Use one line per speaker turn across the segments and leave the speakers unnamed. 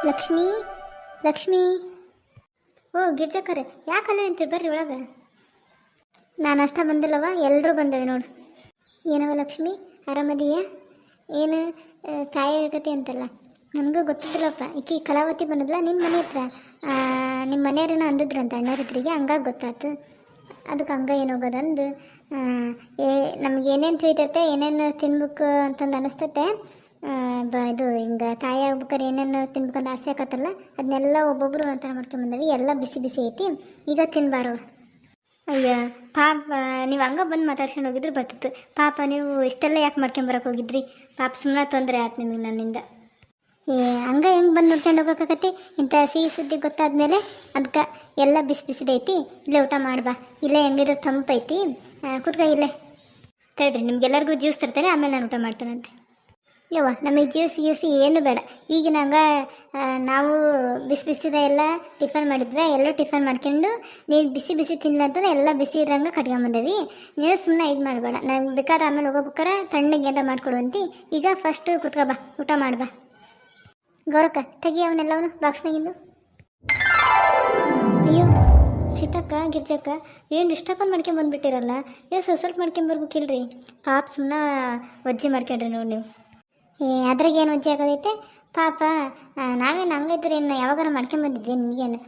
ಲಕ್ಷ್ಮಿ ಲಕ್ಷ್ಮಿ ಓ ಗಿರ್ಜಕ್ಕರೆ ಯಾಕಲ್ಲ ನಿಂತೀರಿ ಬರ್ರಿ ಒಳಗೆ. ನಾನು ಅಷ್ಟ ಬಂದಿಲ್ಲವ, ಎಲ್ಲರೂ ಬಂದೇವೆ ನೋಡು. ಏನವ ಲಕ್ಷ್ಮಿ ಆರಾಮದೀಯ? ಏನು ಕಾಯಿ ಆಗತಿ ಅಂತಲ್ಲ, ನನಗೂ ಗೊತ್ತಿದ್ದಿಲ್ಲಪ್ಪ. ಈಕಿ ಕಲಾವತಿ ಬಂದದ್ಲ ನಿಮ್ಮ ಮನೆ ಹತ್ರ, ನಿಮ್ಮ ಮನೆಯವ್ರೇನೋ ಅಂದಿದ್ರಂತ ಅಣ್ಣರಿದ್ರಿಗೆ, ಹಂಗಾಗಿ ಗೊತ್ತಾಯ್ತು. ಅದಕ್ಕೆ ಹಂಗೆ ಏನೋಗೋದಂದು ನಮ್ಗೆ ಏನೇನು ತಿಳಿತೈತೆ, ಏನೇನು ತಿನ್ಬೇಕು ಅಂತಂದು ಅನಿಸ್ತೈತೆ. ಇದು ಹಿಂಗೆ ತಾಯಿ ಆಗ್ಬೇಕಾರೆ ಏನೇನು ತಿನ್ಬೇಕಂತ ಆಸೆ ಆಕತ್ತಲ್ಲ, ಅದನ್ನೆಲ್ಲ ಒಬ್ಬೊಬ್ಬರು ಒಂಥರ ಮಾಡ್ಕೊಂಬಂದವಿ. ಎಲ್ಲ ಬಿಸಿ ಬಿಸಿ ಐತಿ, ಈಗ ತಿನ್ಬಾರವ. ಅಯ್ಯ ಪಾಪ, ನೀವು ಹಂಗೆ ಬಂದು ಮಾತಾಡ್ಸ್ಕೊಂಡು ಹೋಗಿದ್ರೆ ಬರ್ತಿತ್ತು. ಪಾಪ ನೀವು ಇಷ್ಟೆಲ್ಲ ಯಾಕೆ ಮಾಡ್ಕೊಂಬರಕ್ಕೆ ಹೋಗಿದ್ರಿ? ಪಾಪ ಸುಮ್ಮನೆ ತೊಂದರೆ ಆಯ್ತು ನಿಮಗೆ ನನ್ನಿಂದ. ಹಂಗೆ ಹೆಂಗೆ ಬಂದು ನೋಡ್ಕೊಂಡು ಹೋಗೋಕ್ಕಾಗತ್ತೆ? ಇಂಥ ಸಿಹಿ ಸುದ್ದಿ ಗೊತ್ತಾದ್ಮೇಲೆ ಅದಕ್ಕೆ ಎಲ್ಲ ಬಿಸಿ ಬಿಸಿದೈತಿ, ಇಲ್ಲೇ ಊಟ ಮಾಡ್ಬಾ. ಇಲ್ಲೇ ಹೆಂಗಿದ್ರು ತಂಪೈತಿ, ಕೂತ್ಕ ಇಲ್ಲೇ. ತಡ್ರಿ, ನಿಮ್ಗೆಲ್ಲರಿಗೂ ಜ್ಯೂಸ್ ತರ್ತಾನೆ, ಆಮೇಲೆ ನಾನು ಊಟ ಮಾಡ್ತಾನಂತೆ. ಯವ್ವ, ನಮಗೆ ಜ್ಯೂಸ್ ಏನು ಬೇಡ. ಈಗಿನ ಹಂಗೆ ನಾವು ಬಿಸಿ ಬಿಸಿದ ಎಲ್ಲ ಟಿಫನ್ ಮಾಡಿದ್ವಿ, ಎಲ್ಲ ಟಿಫನ್ ಮಾಡ್ಕೊಂಡು ನೀನು ಬಿಸಿ ಬಿಸಿ ತಿನ್ನಲ್ಲ ಅಂತಂದ್ರೆ ಎಲ್ಲ ಬಿಸಿ ಇರಂಗೆ ಕಟ್ಕೊಂಬಂದೇವಿ. ನೀನು ಸುಮ್ಮನೆ ಇದು ಮಾಡಬೇಡ. ನಾನು ಬೇಕಾದ್ರೆ ಆಮೇಲೆ ಹೋಗೋಬೇಕಾರೆ ತಣ್ಣಗೆ ಏನಾರ ಮಾಡ್ಕೊಡುವಂತಿ. ಈಗ ಫಸ್ಟ್ ಕೂತ್ಕೊ ಬಾ, ಊಟ ಮಾಡ್ಬಾ. ಗೌರಕ್ಕ ತೆಗಿ ಅವನ್ನೆಲ್ಲವನು ಬಾಕ್ಸ್ನಾಗಿಂದು. ಅಯ್ಯೋ ಸೀತಕ್ಕ ಗಿರ್ಜಕ್ಕ, ಏನು ಇಷ್ಟಕ್ಕೊಂದು ಮಾಡ್ಕೊಂಬಂದ್ಬಿಟ್ಟಿರಲ್ಲ. ಸ್ವಲ್ಪ ಮಾಡ್ಕೊಂಬರ್ಬೇಕಿಲ್ರಿ. ಪಾಪ ಸುಮ್ಮನೆ ವಜ್ಜೆ ಮಾಡ್ಕೊಂಡ್ರಿ ನೋಡಿ ನೀವು. ಅದ್ರಾಗ ಏನು ವಜ್ಜೆ ಆಗೋದೈತೆ ಪಾಪ. ನಾವೇನು ಹಂಗಿದ್ರೆ ಇನ್ನು ಯಾವಾಗಾರ ಮಾಡ್ಕೊಂಬಂದಿದ್ವಿ ನಿನಗೇನು.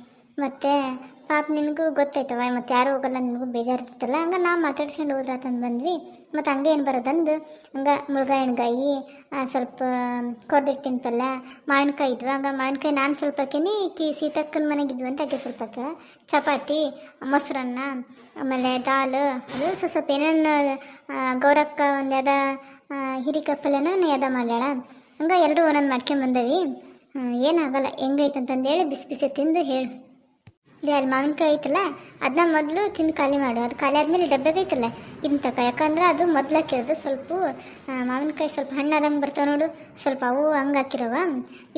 ಮತ್ತು ಪಾಪ ನಿನಗೂ ಗೊತ್ತಾಯ್ತವ, ಮತ್ತು ಯಾರು ಹೋಗಲ್ಲ, ನಿನಗೂ ಬೇಜಾರಿರ್ತಲ್ಲ. ಹಂಗೆ ನಾವು ಮಾತಾಡ್ಸ್ಕೊಂಡು ಹೋದ್ರಾತಂದು ಬಂದ್ವಿ. ಮತ್ತು ಹಂಗೆ ಏನು ಬರೋದಂದು ಹಂಗೆ ಮುಳ್ಗಾಯಿ ಎಣ್ಗಾಯಿ, ಸ್ವಲ್ಪ ಕೊರ್ದಿಟ್ಟಿನ ಪಲ್ಯ, ಮಾವಿನಕಾಯಿ ಇದ್ವು. ಹಂಗೆ ಮಾವಿನಕಾಯಿ ನಾನು ಸ್ವಲ್ಪ ಹಾಕೀನಿ, ಸೀತಕ್ಕನ ಮನೆಗಿದ್ವು ಅಂತ ಆಕೆ ಸ್ವಲ್ಪ ಹಾಕ. ಚಪಾತಿ, ಮೊಸರನ್ನ, ಆಮೇಲೆ ದಾಲ್, ಅದು ಸ್ವಲ್ಪ ಏನೇನು ಗೌರಕ್ಕ ಒಂದು ಯಾವ್ದ ಹಿರಿಕಾಯಿ ಪಲ್ಯನ ಯಾವ್ದ ಮಾಡ್ಯಾಳ. ಹಂಗೆ ಎಲ್ಲರೂ ಒಂದೊಂದು ಮಾಡ್ಕೊಂಬಂದೇವಿ. ಏನಾಗಲ್ಲ, ಹೆಂಗೈತಂತಂದೇಳಿ ಬಿಸಿ ಬಿಸಿ ತಿಂದು ಹೇಳು. ಅಲ್ಲಿ ಮಾವಿನಕಾಯಿ ಐತಲ್ಲ, ಅದನ್ನ ಮೊದಲು ತಿಂದು ಖಾಲಿ ಮಾಡು. ಅದು ಖಾಲಿ ಆದಮೇಲೆ ಡಬ್ಬೆಗೆ ಐತಲ್ಲ ಇದನ್ನ ತಕ. ಯಾಕಂದ್ರೆ ಅದು ಮೊದಲು ಹಾಕಿರೋದು ಸ್ವಲ್ಪ ಮಾವಿನಕಾಯಿ ಸ್ವಲ್ಪ ಹಣ್ಣಾದಂಗೆ ಬರ್ತಾವೆ ನೋಡು, ಸ್ವಲ್ಪ ಅವು ಹಂಗೆ ಹಾಕಿರವ.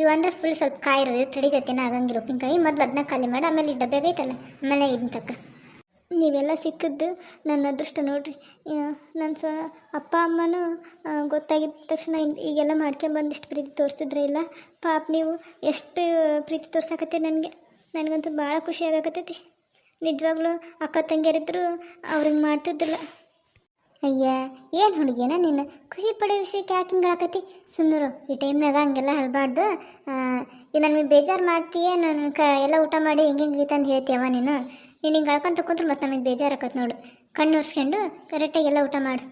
ಇವು ಅಂದರೆ ಫುಲ್ ಸ್ವಲ್ಪ ಕಾಯಿ ಇರೋದು ತಡಿತೈತೇನ ಆಗಂಗಿರೋ ಉಪ್ಪಿನಕಾಯಿ. ಮೊದಲು ಅದನ್ನ ಖಾಲಿ ಮಾಡು, ಆಮೇಲೆ ಈ ಡಬ್ಬೆಗೆ ಐತಲ್ಲ ಆಮೇಲೆ ಇದನ್ನ ತಕ. ನೀವೆಲ್ಲ ಸಿಕ್ಕಿದ್ದು ನನ್ನ ಅದೃಷ್ಟ ನೋಡ್ರಿ. ನನ್ನ ಅಪ್ಪ ಅಮ್ಮನೂ ಗೊತ್ತಾಗಿದ್ದ ತಕ್ಷಣ ಈಗೆಲ್ಲ ಮಾಡ್ಕೊಂಬಂದಿಷ್ಟು ಪ್ರೀತಿ ತೋರಿಸಿದ್ರೆ ಇಲ್ಲ. ಪಾಪ ನೀವು ಎಷ್ಟು ಪ್ರೀತಿ ತೋರ್ಸಕತ್ತೀರಿ ನನಗೆ. ನನಗಂತೂ ಭಾಳ ಖುಷಿ ಆಗಕತ್ತೈತಿ. ನಿಜವಾಗ್ಲೂ ಅಕ್ಕ ತಂಗಿಯರಿದ್ರು ಅವ್ರಿಗೆ ಮಾಡ್ತಿದ್ದಿಲ್ಲ. ಅಯ್ಯ ಏನು ಹುಡುಗಿಯನ ನೀನು, ಖುಷಿ ಪಡೋ ವಿಷಯಕ್ಕೆ ಯಾಕೆ ಹಿಂಗೆ ಆಕತಿ? ಸುಮ್ಮರು, ಈ ಟೈಮ್ನಾಗ ಹಂಗೆಲ್ಲ ಹೇಳ್ಬಾರ್ದು. ಈಗ ನನಗೆ ಬೇಜಾರು ಮಾಡ್ತೀಯ, ನನ್ನ ಎಲ್ಲ ಊಟ ಮಾಡಿ ಹಿಂಗೆ ತಂದು ಹೇಳ್ತೀಯವ ನೀನು. ನೀನು ಹಿಂಗೆ ಅಳ್ಕೊಂತ ಕೂತ್ರೆ ಮತ್ತು ನಮಗೆ ಬೇಜಾರಾಕತ್ತೆ ನೋಡು. ಕಣ್ಣು ಒರೆಸ್ಕೊಂಡು ಕರೆಕ್ಟಾಗಿ ಎಲ್ಲ ಊಟ ಮಾಡು.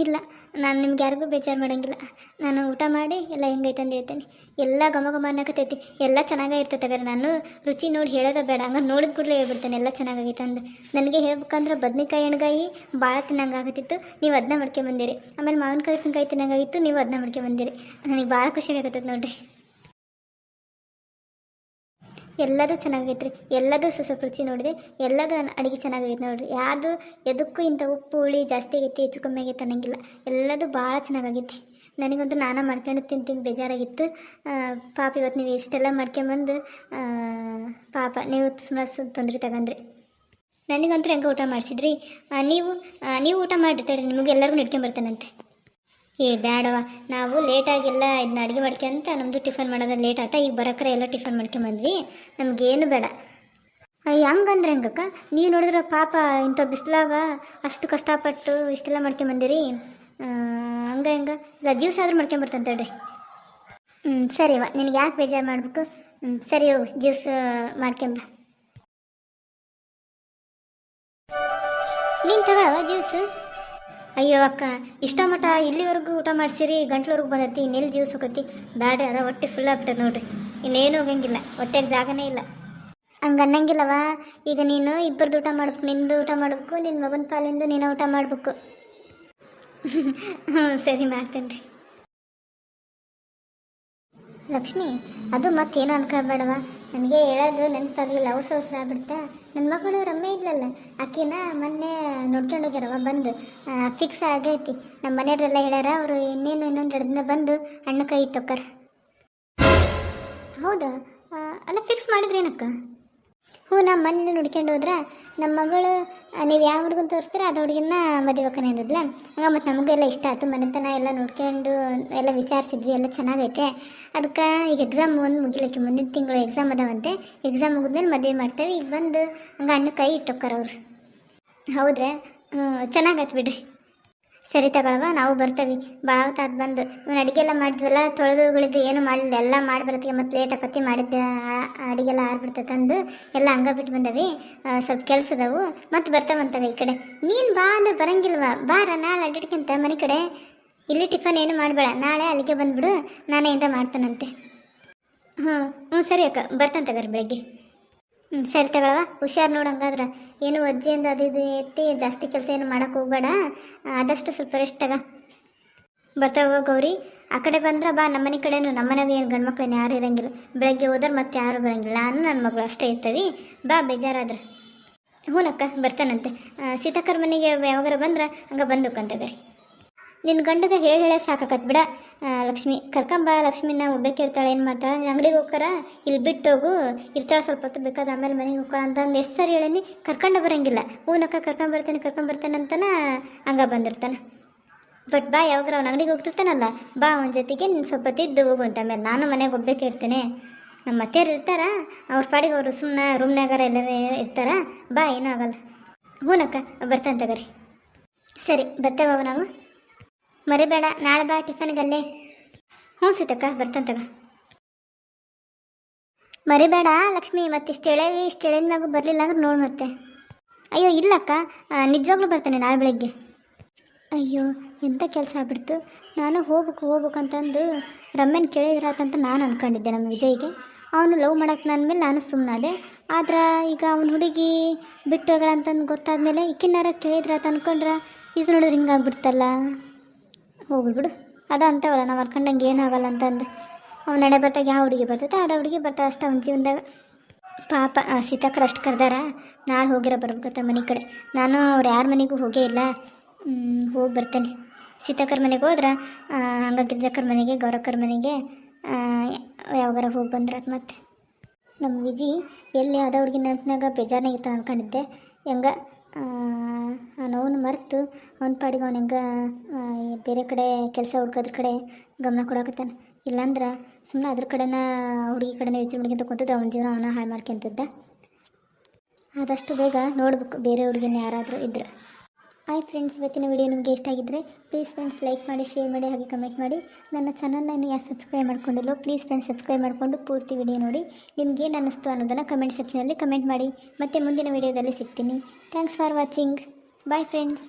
ಇಲ್ಲ, ನಾನು ನಿಮ್ಗೆ ಯಾರಿಗೂ ಬೇಜಾರು ಮಾಡೋಂಗಿಲ್ಲ. ನಾನು ಊಟ ಮಾಡಿ ಎಲ್ಲ ಹೆಂಗೈತಂದು ಹೇಳ್ತೇನೆ. ಎಲ್ಲ ಘಮ ಘಮ ಅನ್ನಕತ್ತೈತಿ, ಎಲ್ಲ ಚೆನ್ನಾಗೇ ಇರ್ತೈತೆ. ಹಾಗಾದ್ರೆ ನಾನು ರುಚಿ ನೋಡಿ ಹೇಳೋದ ಬೇಡ, ಹಂಗೆ ನೋಡಿದ ಕೂಡಲೇ ಹೇಳ್ಬಿಡ್ತೇನೆ ಎಲ್ಲ ಚೆನ್ನಾಗೈತೆ ಅಂದು. ನನಗೆ ಹೇಳ್ಬೇಕಂದ್ರೆ ಬದ್ನಿಕಾಯಿ ಎಣ್ಗಾಯಿ ಭಾಳ ತಿನ್ನಂಗಾಗತ್ತಿತ್ತು, ನೀವು ಅದನ್ನ ಮಾಡ್ಕೊಂಬಂದಿರಿ. ಆಮೇಲೆ ಮಾವಿನಕಾಯಿ ಉಪ್ಪಿನಕಾಯಿ ತಿನ್ನಂಗಾಗಿತ್ತು, ನೀವು ಅದನ್ನ ಮಾಡ್ಕೊಂಬಂದಿರಿ. ನನಗೆ ಭಾಳ ಖುಷಿ ಆಗತ್ತೈತೆ ನೋಡಿರಿ. ಎಲ್ಲದೂ ಚೆನ್ನಾಗೈತ್ರಿ, ಎಲ್ಲದೂ ಸ್ವಲ್ಪ ರುಚಿ ನೋಡಿದೆ, ಎಲ್ಲದೂ ಅಡುಗೆ ಚೆನ್ನಾಗೈತೆ ನೋಡಿರಿ. ಯಾವುದು ಎದಕ್ಕೂ ಇಂಥ ಉಪ್ಪು ಹುಳಿ ಜಾಸ್ತಿ ಆಗೈತಿ ಹೆಚ್ಚು ಕಮ್ಮಿ ಆಗೈತೆ ಅನ್ನಂಗಿಲ್ಲ. ಎಲ್ಲದೂ ಭಾಳ ಚೆನ್ನಾಗೈತಿ. ನನಗಂತೂ ನಾನು ಮಾಡ್ಕೊಂಡು ತಿಂದು ಬೇಜಾರಾಗಿತ್ತು. ಪಾಪ ಇವತ್ತು ನೀವು ಇಷ್ಟೆಲ್ಲ ಮಾಡ್ಕೊಂಬಂದು ಪಾಪ ನೀವು ಸುಮ್ಮನೆ ತೊಂದರೆ ತಗೊಂಡ್ರಿ. ನನಗಂತೂ ಹೆಂಗೆ ಊಟ ಮಾಡಿಸಿದ್ರಿ. ನೀವು ಊಟ ಮಾಡಿರ್ತಾಳೆ, ನಿಮಗೆಲ್ಲರಿಗೂ ನಡ್ಕೊಂಬರ್ತಾನಂತೆ. ಬೇಡವ, ನಾವು ಲೇಟಾಗಿಲ್ಲ ಇದನ್ನ ಅಡುಗೆ ಮಾಡ್ಕೊಂತ ನಮ್ಮದು ಟಿಫನ್ ಮಾಡೋದು ಲೇಟ್ ಆಯ್ತಾ. ಈಗ ಬರೋಕ್ರೆ ಎಲ್ಲ ಟಿಫನ್ ಮಾಡ್ಕೊಂಬಂದ್ವಿ, ನಮಗೇನು ಬೇಡ. ಹಂಗಂದ್ರೆ ಹೆಂಗಕ್ಕ? ನೀವು ನೋಡಿದ್ರೆ ಪಾಪ ಇಂಥ ಬಿಸಿಲಾಗ ಅಷ್ಟು ಕಷ್ಟಪಟ್ಟು ಇಷ್ಟೆಲ್ಲ ಮಾಡ್ಕೊಂಬಂದಿರಿ. ಹಂಗೆ ಇಲ್ಲ ಜ್ಯೂಸ್ ಆದರೂ ಮಾಡ್ಕೊಂಬರ್ತಂತ ಹೇಳ್ರಿ. ಸರಿವ, ನಿನಗೆ ಯಾಕೆ ಬೇಜಾರು ಮಾಡಬೇಕು? ಸರಿ ಹೋಗು, ಜ್ಯೂಸ್ ಮಾಡ್ಕೊಂಬ. ನೀನು ತಗೊಳವ ಜ್ಯೂಸು? ಅಯ್ಯೋ ಅಕ್ಕ, ಇಷ್ಟ ಮಟ್ಟ ಇಲ್ಲಿವರೆಗೂ ಊಟ ಮಾಡಿಸಿರಿ, ಗಂಟ್ಲವರೆಗೂ ಬಂದೈತಿ, ಇನ್ನೆಲ್ಲಿ ಜ್ಯೂಸ್ ಹೋಗತಿ? ಬ್ಯಾಡ್ರಿ, ಅದ ಹೊಟ್ಟೆ ಫುಲ್ ಆಗ್ಬಿಟ್ಟದ ನೋಡ್ರಿ. ಇನ್ನೇನು ಹೋಗಂಗಿಲ್ಲ, ಹೊಟ್ಟೆಗೆ ಜಾಗನೇ ಇಲ್ಲ. ಹಂಗೆ ಅನ್ನಂಗಿಲ್ಲವ. ಈಗ ನೀನು ಇಬ್ಬರದ್ದು ಊಟ ಮಾಡ್ಬೇಕು, ನಿಂದು ಊಟ ಮಾಡಬೇಕು, ನಿನ್ನ ಮಗನ ಪಾಲಿಂದು ನೀನು ಊಟ ಮಾಡಬೇಕು. ಸರಿ ಮಾಡ್ತೇನೆ ರೀ. ಲಕ್ಷ್ಮಿ, ಅದು ಮತ್ತೇನು ಅನ್ಕೊಬೇಡವ. ನನಗೆ ಹೇಳೋದು ನೆನಪಾಗಲಿಲ್ಲ, ಅವಸರ ಆಗ್ಬಿಡ್ತಾ. ನನ್ನ ಮಗಳು ರಮ್ಮೆ ಇದ್ಲಲ್ಲ, ಆಕಿನ ಮೊನ್ನೆ ನೋಡ್ಕೊಂಡು ಹೋಗ್ಯಾರವ, ಬಂದು ಫಿಕ್ಸ್ ಆಗೈತಿ. ನಮ್ಮ ಮನೆಯವರೆಲ್ಲ ಹೇಳ್ಯಾರ, ಅವರು ಇನ್ನೊಂದು 2 ದಿನ ಬಂದು ಹಣ್ಣು ಕೈ ಇಟ್ಟೋಕ್ಕಾರ. ಹೌದಾ? ಅಲ್ಲ ಫಿಕ್ಸ್ ಮಾಡಿದ್ರೇನಕ್ಕ? ಹ್ಞೂ ನಮ್ಮ ಮನೇಲಿ ನೋಡ್ಕೊಂಡು ಹೋದ್ರೆ ನಮ್ಮ ಮಗಳು ನೀವು ಯಾವ ಹುಡುಗನ ತೋರಿಸ್ತೀರ ಅದು ಹುಡುಗಿನ ಮದುವೆ ಹಾಕೋಣ ಅಂದಿದ್ಲ. ಹಂಗೆ ಮತ್ತು ನಮಗೆಲ್ಲ ಇಷ್ಟ ಆಯ್ತು, ಮನೆತನ ಎಲ್ಲ ನೋಡ್ಕೊಂಡು ಎಲ್ಲ ವಿಚಾರಿಸಿದ್ವಿ, ಎಲ್ಲ ಚೆನ್ನಾಗೈತೆ. ಅದಕ್ಕೆ ಈಗ ಎಕ್ಸಾಮ್ ಒಂದು ಮುಗಿಲಿಕ್ಕೆ ಮುಂದಿನ ತಿಂಗಳು ಎಕ್ಸಾಮ್ ಅದಾವಂತೆ. ಎಕ್ಸಾಮ್ ಮುಗಿದ್ಮೇಲೆ ಮದುವೆ ಮಾಡ್ತೇವೆ. ಈಗ ಬಂದು ಹಂಗೆ ಅಣ್ಣ ಕೈ ಇಟ್ಟೋಕ್ಕಾರ ಅವ್ರು. ಹೌದ್ರಾ? ಚೆನ್ನಾಗೈತೆ ಬಿಡ್ರಿ. ಸರಿ ತಗೊಳವ, ನಾವು ಬರ್ತೇವೆ. ಭಾಳ ಹೊತ್ತಾದ ಬಂದು ಇವನು ಅಡುಗೆ ಎಲ್ಲ ಮಾಡಿದ್ವಲ್ಲ, ತೊಳೆದುಗಳಿದ್ದು ಏನು ಮಾಡಲಿಲ್ಲ, ಎಲ್ಲ ಮಾಡಿ ಬರತ್ತಿಗೆ ಮತ್ತು ಲೇಟ್ ಆಕತಿ ಮಾಡಿದ್ದೆ. ಅಡುಗೆಲ್ಲ ಆರ್ಬಿಡ್ತೈತೆ ಅಂದು ಎಲ್ಲ ಹಂಗೆ ಬಿಟ್ಟು ಬಂದವಿ. ಸ್ವಲ್ಪ ಕೆಲಸ ಅದಾವು, ಮತ್ತು ಬರ್ತಾವಂತವ ಈ ಕಡೆ. ನೀನು ಬಾ ಅಂದ್ರೆ ಬರಂಗಿಲ್ವ? ಬಾರ, ನಾಳೆ ಅಡ್ಡಿಡ್ಕೊಂತ ಮನೆ ಕಡೆ. ಇಲ್ಲಿ ಟಿಫನ್ ಏನು ಮಾಡಬೇಡ, ನಾಳೆ ಅಲ್ಲಿಗೆ ಬಂದುಬಿಡು, ನಾನೇ ಏನಾರ ಮಾಡ್ತಾನಂತೆ. ಹ್ಞೂ ಸರಿ ಅಕ್ಕ, ಬರ್ತಾನೆ ತಗೋರಿ ಬೆಳಗ್ಗೆ. ಸರಿ ತಗೊಳವ, ಹುಷಾರು ನೋಡು. ಹಂಗಾದ್ರೆ ಏನು ಅಜ್ಜಿಯಿಂದ ಅದು ಇದು ಎತ್ತಿ ಜಾಸ್ತಿ ಕೆಲಸ ಏನು ಮಾಡೋಕೆ ಹೋಗ್ಬೇಡ, ಆದಷ್ಟು ಸ್ವಲ್ಪ ರೆಸ್ಟ್ ತಗ. ಬರ್ತಾವ ಗೌರಿ. ಆ ಕಡೆ ಬಂದ್ರೆ ಬಾ, ನಮ್ಮನೆ ಕಡೆನೂ. ನಮ್ಮನೆಗೆ ಏನು ಗಂಡು ಮಕ್ಳೇನು ಯಾರು ಇರೋಂಗಿಲ್ಲ. ಬೆಳಗ್ಗೆ ಹೋದ್ರೆ ಮತ್ತೆ ಯಾರು ಬರೋಂಗಿಲ್ಲ, ನಾನು ನನ್ನ ಮಗಳು ಅಷ್ಟೇ ಇರ್ತೀವಿ. ಬಾ, ಬೇಜಾರಾದ್ರೆ. ಹ್ಞೂನಕ್ಕ, ಬರ್ತಾನಂತೆ. ಸೀತಾಕರ್ ಮನೆಗೆ ಯಾವಾಗಾರ ಬಂದ್ರೆ ಹಂಗೆ ಬಂದುಕ್ಕಂತೆ ಬೇರೆ. ನಿನ್ನ ಗಂಡಗೆ ಹೇಳೇ ಸಾಕಾಕತ್ ಬಿಡ. ಲಕ್ಷ್ಮಿ ಕರ್ಕೊಂಬ, ಲಕ್ಷ್ಮಿನ ಒಬ್ಬಕ್ಕೆ ಇರ್ತಾಳೆ, ಏನು ಮಾಡ್ತಾಳೆ? ನೀನು ಅಂಗಡಿಗೆ ಹೋಗ್ತಾರ, ಇಲ್ಲಿ ಬಿಟ್ಟು ಹೋಗು, ಇರ್ತಾಳೆ ಸ್ವಲ್ಪ ಹೊತ್ತು, ಬೇಕಾದ್ರೆ ಆಮೇಲೆ ಮನೆಗೆ ಹೋಗ್ಕೊಳ್ಳ ಅಂತಂದು ಎಷ್ಟು ಸರಿ ಹೇಳೀನಿ, ಕರ್ಕೊಂಡು ಬರೋಂಗಿಲ್ಲ. ಹೂನಕ್ಕ ಕರ್ಕೊಂಬರ್ತಾನೆ ಅಂತನ ಹಂಗೆ ಬಂದಿರ್ತಾನೆ. ಬಟ್ ಬಾ, ಯಾವಾಗಾರ ಅವ್ನು ಅಂಗಡಿಗೆ ಹೋಗ್ತಿರ್ತಾನಲ್ಲ, ಬಾ ಅವನ ಜೊತೆಗೆ ನೀನು ಸ್ವಲ್ಪ ತಿದ್ದು ಹೋಗು ಅಂತ. ಆಮೇಲೆ ನಾನು ಮನೆಗೆ ಒಬ್ಬಕ್ಕೆ ಇರ್ತೇನೆ. ನಮ್ಮ ಅತ್ತೆಯರು ಇರ್ತಾರ, ಅವ್ರ ಪಾಡಿಗೆ ಅವರು ಸುಮ್ಮನೆ ರೂಮ್ನಾಗಾರ ಎಲ್ಲರೂ ಇರ್ತಾರ. ಬಾ, ಏನೂ ಆಗಲ್ಲ. ಹೂನಕ್ಕ, ಬರ್ತಾನೆ ತಗೋರಿ. ಸರಿ, ಬರ್ತೇವ ನಾವು. ಮರಿಬೇಡ, ನಾಳೆ ಬಾ ಟಿಫನ್ಗಲ್ಲೇ. ಹ್ಞೂ ಸೀತಕ್ಕ, ಬರ್ತಾನೆ ತಗ. ಮರಿಬೇಡ ಲಕ್ಷ್ಮಿ, ಮತ್ತಿಷ್ಟು ಎಳೆವಿ, ಇಷ್ಟು ಎಳೆದ ಮ್ಯಾಗೂ ಬರಲಿಲ್ಲ ಅಂದ್ರೆ ನೋಡಿ ಮತ್ತೆ. ಅಯ್ಯೋ ಇಲ್ಲಕ್ಕ, ನಿಜವಾಗ್ಲೂ ಬರ್ತಾನೆ ನಾಳೆ ಬೆಳಗ್ಗೆ. ಅಯ್ಯೋ, ಎಂಥ ಕೆಲಸ ಆಗ್ಬಿಡ್ತು. ನಾನು ಹೋಗ್ಬೇಕು ಅಂತಂದು ರಮ್ಯನ ಕೇಳಿದ್ರಾತಂತ ನಾನು ಅಂದ್ಕೊಂಡಿದ್ದೆ ನಮ್ಮ ವಿಜಯ್ಗೆ. ಅವನು ಲವ್ ಮಾಡೋಕೆ ನನ್ನ ಮೇಲೆ ನಾನು ಸುಮ್ಮನಾದೆ. ಆದ್ರೆ ಈಗ ಅವನ ಹುಡುಗಿ ಬಿಟ್ಟೋಗಳಂತಂದು ಗೊತ್ತಾದ್ಮೇಲೆ ಈಕಿನಾರ ಕೇಳಿದ್ರಾತ ಅಂದ್ಕೊಂಡ್ರೆ ಇದು ನೋಡಿದ್ರೆ ಹಿಂಗಾಗ್ಬಿಡ್ತಲ್ಲ. ಹೋಗ್ಲಿ ಬಿಡು, ಅದ ಅಂತವಲ್ಲ, ನಾವು ಅನ್ಕೊಂಡಂಗೆ ಏನಾಗಲ್ಲ ಅಂತಂದು. ಅವ್ನು ನಡೆ ಬರ್ತಾಗ ಯಾವ ಹುಡುಗಿ ಬರ್ತೈತೆ ಅದ ಹುಡುಗಿ ಬರ್ತಾವೆ ಅಷ್ಟು ಅವ್ನ ಜೀವನದಾಗ. ಪಾಪ ಸೀತಾಕರ್ ಅಷ್ಟು ಕರೆದಾರ, ನಾಳೆ ಹೋಗಿರೋ ಬರ್ಬೇಕತ್ತ ಮನೆ ಕಡೆ. ನಾನು ಅವ್ರು ಯಾರ ಮನೆಗೂ ಹೋಗೇ ಇಲ್ಲ. ಹೋಗಿ ಬರ್ತೇನೆ. ಸೀತಾಕರ್ ಮನೆಗೆ ಹೋದ್ರೆ ಹಂಗೆ ಗಿರ್ಜಕ್ಕರ ಮನೆಗೆ, ಗೌರಕ್ಕರ ಮನೆಗೆ ಯಾವಾಗಾರ ಹೋಗಿ ಬಂದ್ರೆ ಮತ್ತೆ. ನಮ್ಮ ವಿಜಿ ಎಲ್ಲಿ ಅದ ಹುಡುಗಿ ನೆನಪಿನಾಗ ಬೇಜಾರನಾಗ ಇರ್ತಾನೆ ಅಂದ್ಕೊಂಡಿದ್ದೆ. ಹೆಂಗೆ ಅವನು ಮರೆತು ಅವ್ನ ಪಾಡಿಗೆ ಅವ್ನು ಹೆಂಗೆ ಬೇರೆ ಕಡೆ ಕೆಲಸ ಹುಡ್ಕೋದ್ರ ಕಡೆ ಗಮನ ಕೊಡಕತ್ತಾನೆ. ಇಲ್ಲಾಂದ್ರೆ ಸುಮ್ಮನೆ ಅದ್ರ ಕಡೆನ ಹುಡುಗಿ ಕಡೆನೇ ಯೋಚನೆ ಮಾಡ್ಕೊಂತ ಕೂತಿದ್ದ, ಅವನ ಜೀವನ ಅವನ ಹಾಳು ಮಾಡ್ಕೊಂತಿದ್ದ. ಆದಷ್ಟು ಬೇಗ ನೋಡ್ಬೇಕು ಬೇರೆ ಹುಡುಗಿನ ಯಾರಾದರೂ ಇದ್ರೆ. ಹಾಯ್ ಫ್ರೆಂಡ್ಸ್, ಇವತ್ತಿನ ವಿಡಿಯೋ ನಿಮಗೆ ಇಷ್ಟ ಆಗಿದ್ದರೆ ಪ್ಲೀಸ್ ಫ್ರೆಂಡ್ಸ್ ಲೈಕ್ ಮಾಡಿ, ಶೇರ್ ಮಾಡಿ, ಹಾಗೆ ಕಮೆಂಟ್ ಮಾಡಿ. ನನ್ನ ಚಾನಲ್ನ ಇನ್ನೂ ಯಾರು ಸಬ್ಸ್ಕ್ರೈಬ್ ಮಾಡ್ಕೊಂಡಿಲ್ಲೋ ಪ್ಲೀಸ್ ಫ್ರೆಂಡ್ಸ್ ಸಬ್ಸ್ಕ್ರೈಬ್ ಮಾಡಿಕೊಂಡು ಪೂರ್ತಿ ವಿಡಿಯೋ ನೋಡಿ. ನಿಮಗೇನು ಅನ್ನಿಸ್ತು ಅನ್ನೋದನ್ನು ಕಮೆಂಟ್ ಸೆಕ್ಷನಲ್ಲಿ ಕಮೆಂಟ್ ಮಾಡಿ. ಮತ್ತೆ ಮುಂದಿನ ವಿಡಿಯೋದಲ್ಲಿ ಸಿಗ್ತೀನಿ. Thanks for watching. Bye friends.